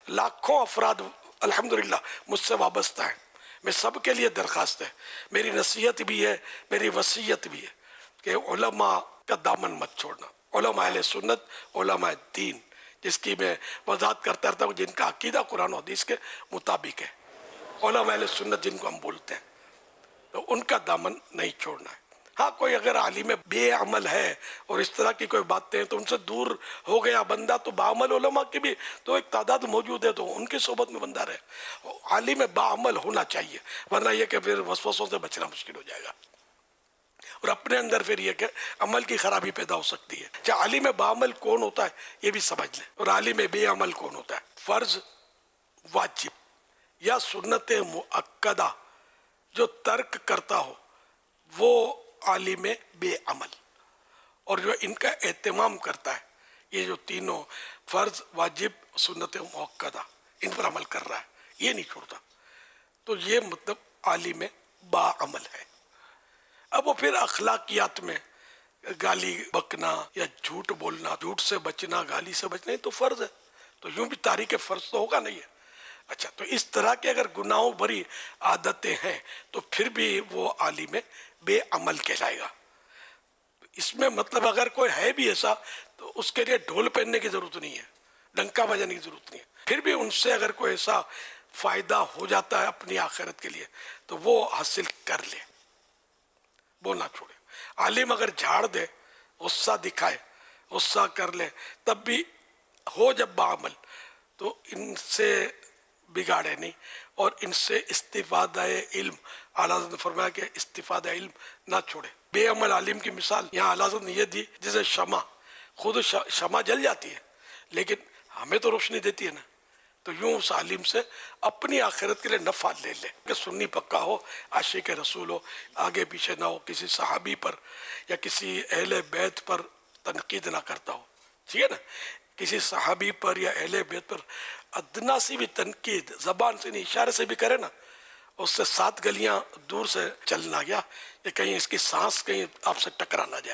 لاکھوں افراد الحمدللہ مجھ سے وابستہ ہیں. میں سب کے لیے درخواست ہے، میری نصیحت بھی ہے، میری وصیت بھی ہے کہ علماء کا دامن مت چھوڑنا. علماء اہل سنت، علماء دین، جس کی میں وضاحت کرتا رہتا ہوں، جن کا عقیدہ قرآن و حدیث کے مطابق ہے، علماء اہل سنت جن کو ہم بولتے ہیں، تو ان کا دامن نہیں چھوڑنا ہے. ہاں کوئی اگر عالم بے عمل ہے اور اس طرح کی کوئی باتیں تو ان سے دور ہو گیا بندہ، تو باعمل علماء کی بھی تو ایک تعداد موجود ہے، تو ان کی صحبت میں بندہ رہے. عالم باعمل ہونا چاہیے، ورنہ یہ کہ پھر وسوسوں سے بچنا مشکل ہو جائے گا، اور اپنے اندر پھر یہ کہ عمل کی خرابی پیدا ہو سکتی ہے. چاہے عالم باعمل کون ہوتا ہے یہ بھی سمجھ لیں، اور عالم بے عمل کون ہوتا ہے. فرض، واجب یا سنت مؤکدہ جو ترک کرتا ہو وہ عالم بے عمل، اور جو ان کا اہتمام کرتا ہے، یہ جو تینوں فرض، واجب، سنت مؤکدہ، ان پر عمل کر رہا ہے، یہ نہیں چھوڑتا، تو یہ مطلب عالم با عمل ہے. اب وہ پھر اخلاقیات میں گالی بکنا یا جھوٹ بولنا، جھوٹ سے بچنا، گالی سے بچنا، یہ تو فرض ہے، تو یوں بھی تاریخ فرض تو ہوگا نہیں ہے. اچھا، تو اس طرح کے اگر گناہوں بھری عادتیں ہیں تو پھر بھی وہ عالم بے عمل کہلائے گا. اس میں مطلب اگر کوئی ہے بھی ایسا تو اس کے لیے ڈھول پہننے کی ضرورت نہیں ہے، ڈنکا بجانے کی ضرورت نہیں ہے. پھر بھی ان سے اگر کوئی ایسا فائدہ ہو جاتا ہے اپنی آخرت کے لیے تو وہ حاصل کر لے، وہ نہ چھوڑے. عالم اگر جھاڑ دے، غصہ دکھائے، غصہ کر لے، تب بھی ہو جب بعمل، تو ان سے بگاڑے نہیں، اور ان سے استفادہ علم، اعلیٰ حضرت نے فرمایا کہ استفادہ علم نہ چھوڑے. بے عمل عالم کی مثال یہاں اعلیٰ حضرت نے یہ دی، جسے شمع، خود شمع جل جاتی ہے لیکن ہمیں تو روشنی دیتی ہے نا، تو یوں اس عالم سے اپنی آخرت کے لیے نفع لے لے کہ سنی پکا ہو، عاشق رسول ہو، آگے پیچھے نہ ہو، کسی صحابی پر یا کسی اہل بیت پر تنقید نہ کرتا ہو، ٹھیک ہے نا. کسی صحابی پر یا اہل بیت پر ادنا سی بھی تنقید زبان سے نہیں اشارے سے بھی کرے نا، اس سے 7 گلیاں دور سے چلنا گیا کہ کہیں اس کی سانس کہیں آپ سے ٹکرا نہ جائے.